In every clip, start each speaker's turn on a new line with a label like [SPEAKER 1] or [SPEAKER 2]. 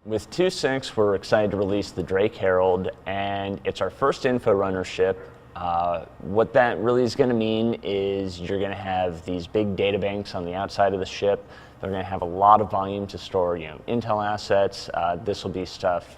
[SPEAKER 1] With 2.6, we're excited to release the Drake Herald, and it's our first info runner ship. What that really is going to mean is you're going to have these big data banks on the outside of the ship. They're going to have a lot of volume to store, intel assets. This will be stuff,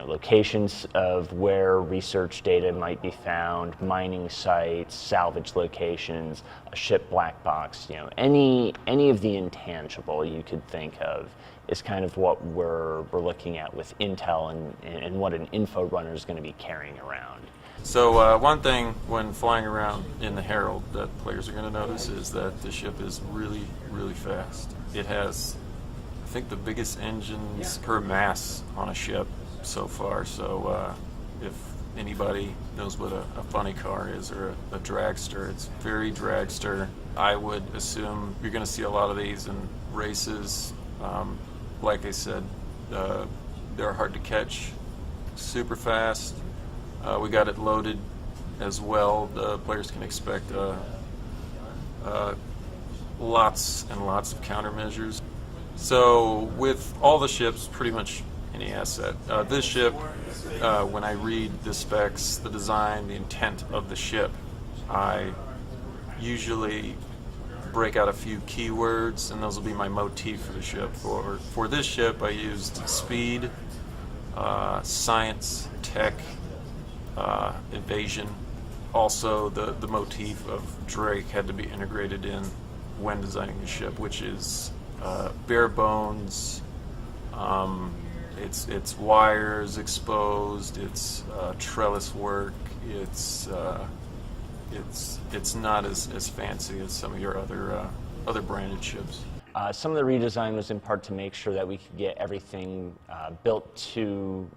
[SPEAKER 1] locations of where research data might be found, mining sites, salvage locations, a ship black box. Any of the intangible you could think of is kind of what we're looking at with intel and what an info runner is going to be carrying around.
[SPEAKER 2] So one thing when flying around in the Herald that players are going to notice is that the ship is really, really fast. It has, I think, the biggest engines per mass on a ship so far. So if anybody knows what a funny car is or a dragster, it's very dragster. I would assume you're going to see a lot of these in races. Like I said, they're hard to catch, super fast. We got it loaded as well. The players can expect lots and lots of countermeasures. So with all the ships, pretty much any asset. This ship, when I read the specs, the design, the intent of the ship, I usually break out a few keywords, and those will be my motif for the ship. For this ship, I used speed, science, tech, evasion. Also, the motif of Drake had to be integrated in when designing the ship, which is bare bones. It's wires exposed. It's trellis work. It's not as fancy as some of your other branded ships.
[SPEAKER 1] Some of the redesign was in part to make sure that we could get everything built to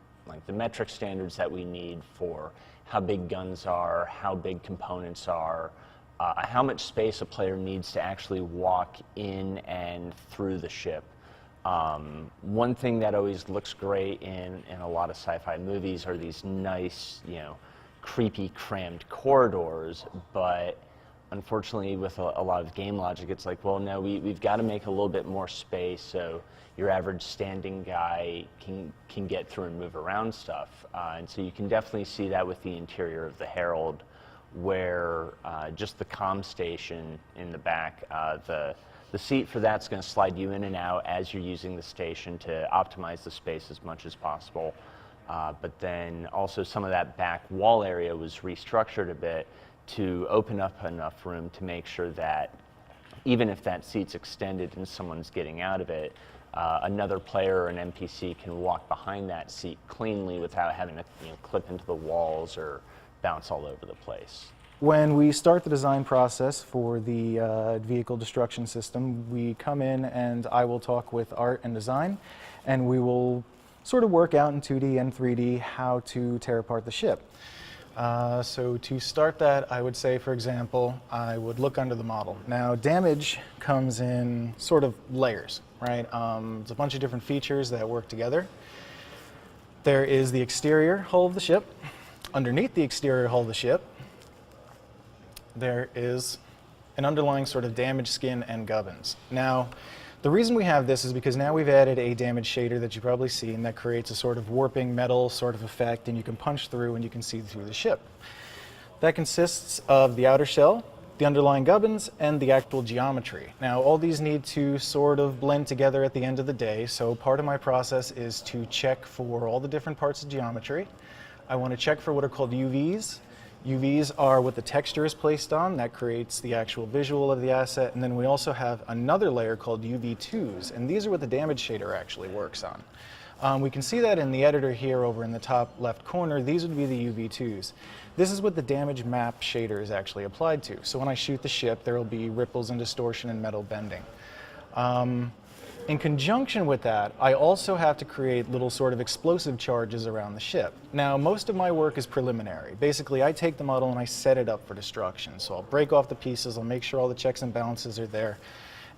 [SPEAKER 1] the metric standards that we need for how big guns are, how big components are, how much space a player needs to actually walk in and through the ship. One thing that always looks great in a lot of sci-fi movies are these nice, creepy, crammed corridors, but unfortunately with a lot of game logic, it's like, well, no, we've got to make a little bit more space so your average standing guy can get through and move around stuff. And so you can definitely see that with the interior of the Herald, where just the comm station in the back, the seat for that's going to slide you in and out as you're using the station to optimize the space as much as possible. But then also some of that back wall area was restructured a bit to open up enough room to make sure that even if that seat's extended and someone's getting out of it, another player or an NPC can walk behind that seat cleanly without having to clip into the walls or bounce all over the place.
[SPEAKER 3] When we start the design process for the vehicle destruction system, we come in and I will talk with art and design, and we will sort of work out in 2D and 3D how to tear apart the ship. So to start that, I would say, for example, I would look under the model. Now, damage comes in sort of layers, right? It's a bunch of different features that work together. There is the exterior hull of the ship. Underneath the exterior hull of the ship, there is an underlying sort of damaged skin and gubbins. Now, the reason we have this is because now we've added a damage shader that you've probably seen that creates a sort of warping metal sort of effect, and you can punch through and you can see through the ship. That consists of the outer shell, the underlying gubbins, and the actual geometry. Now, all these need to sort of blend together at the end of the day, so part of my process is to check for all the different parts of geometry. I want to check for what are called UVs. UVs are what the texture is placed on. That creates the actual visual of the asset. And then we also have another layer called UV2s, and these are what the damage shader actually works on. We can see that in the editor here over in the top left corner. These would be the UV2s. This is what the damage map shader is actually applied to. So when I shoot the ship, there will be ripples and distortion and metal bending. In conjunction with that, I also have to create little sort of explosive charges around the ship. Now, most of my work is preliminary. Basically, I take the model and I set it up for destruction. So I'll break off the pieces, I'll make sure all the checks and balances are there,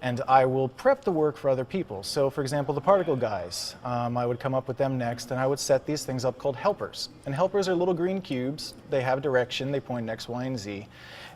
[SPEAKER 3] and I will prep the work for other people. So, for example, the particle guys, I would come up with them next, and I would set these things up called helpers. And helpers are little green cubes. They have direction, they point X, Y, and Z,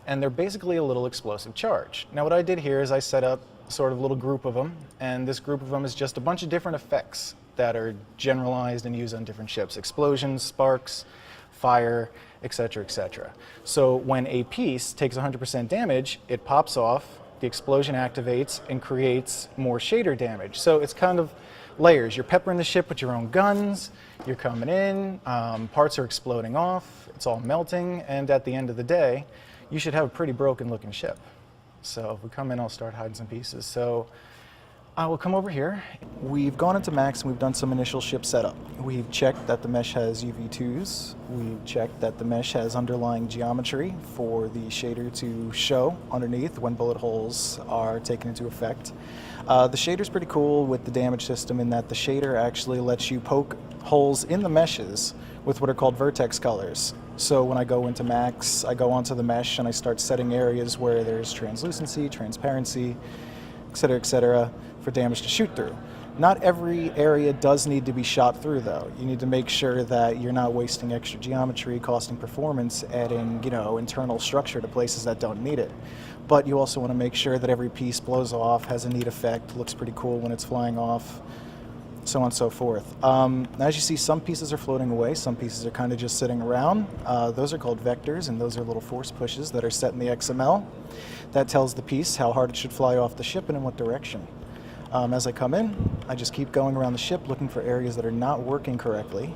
[SPEAKER 3] and they're basically a little explosive charge. Now, what I did here is I set up sort of little group of them, and this group of them is just a bunch of different effects that are generalized and used on different ships. Explosions, sparks, fire, etc., etc. So when a piece takes 100% damage, it pops off, the explosion activates, and creates more shader damage. So it's kind of layers. You're peppering the ship with your own guns, you're coming in, parts are exploding off, it's all melting, and at the end of the day, you should have a pretty broken looking ship. So if we come in, I'll start hiding some pieces. So I will come over here. We've gone into Max and we've done some initial ship setup. We've checked that the mesh has UV2s. We've checked that the mesh has underlying geometry for the shader to show underneath when bullet holes are taken into effect. The shader's pretty cool with the damage system in that the shader actually lets you poke holes in the meshes with what are called vertex colors. So when I go into Max, I go onto the mesh and I start setting areas where there's translucency, transparency, etc., for damage to shoot through. Not every area does need to be shot through though. You need to make sure that you're not wasting extra geometry, costing performance, adding, internal structure to places that don't need it. But you also want to make sure that every piece blows off, has a neat effect, looks pretty cool when it's flying off, so on and so forth. As you see, some pieces are floating away, some pieces are kind of just sitting around. Those are called vectors, and those are little force pushes that are set in the XML. That tells the piece how hard it should fly off the ship and in what direction. As I come in, I just keep going around the ship looking for areas that are not working correctly.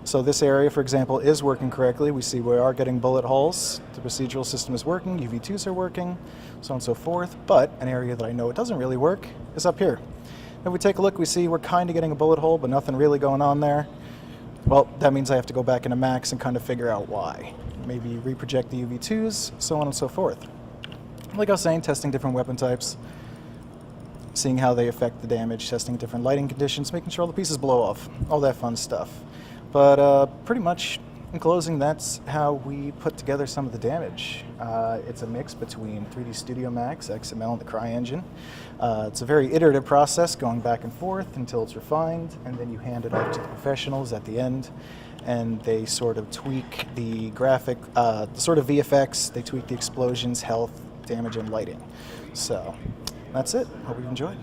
[SPEAKER 3] So this area, for example, is working correctly. We see we are getting bullet holes. The procedural system is working, UV2s are working, so on and so forth. But an area that I know it doesn't really work is up here. If we take a look, we see we're kind of getting a bullet hole, but nothing really going on there. Well, that means I have to go back into Max and kind of figure out why. Maybe reproject the UV2s, so on and so forth. Like I was saying, testing different weapon types, seeing how they affect the damage, testing different lighting conditions, making sure all the pieces blow off, all that fun stuff. But pretty much, in closing, that's how we put together some of the damage. It's a mix between 3D Studio Max, XML, and the CryEngine. It's a very iterative process, going back and forth until it's refined, and then you hand it off to the professionals at the end, and they sort of tweak the graphic, the sort of VFX, they tweak the explosions, health, damage, and lighting. So that's it. Hope you've enjoyed.